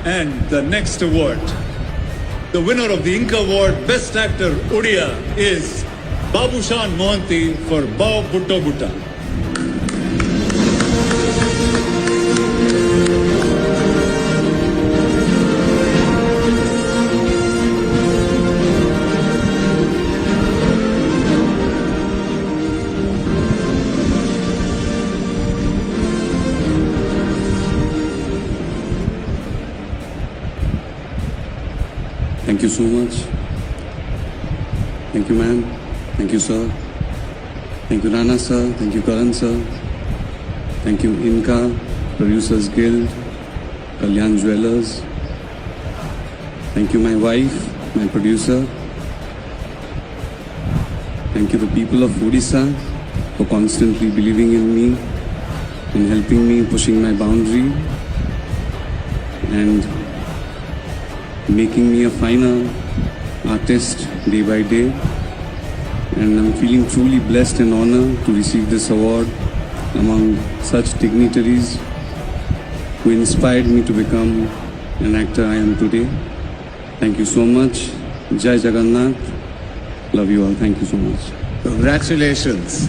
And the next award, the winner of the Inca Award Best Actor Odia is Babushan Mohanty for Bao Butta Butta. Thank you so much. Thank you, ma'am. Thank you, sir. Thank you, Rana, sir. Thank you, Karan, sir. Thank you, Inca, Producers Guild, Kalyan Jewelers. Thank you, my wife, my producer. Thank you, the people of Odisha, for constantly believing in me and helping me pushing my boundary and making me a finer artist day by day. And I'm feeling truly blessed and honored to receive this award among such dignitaries who inspired me to become an actor I am today. Thank you so much. Jai Jagannath. Love you all. Thank you so much. Congratulations.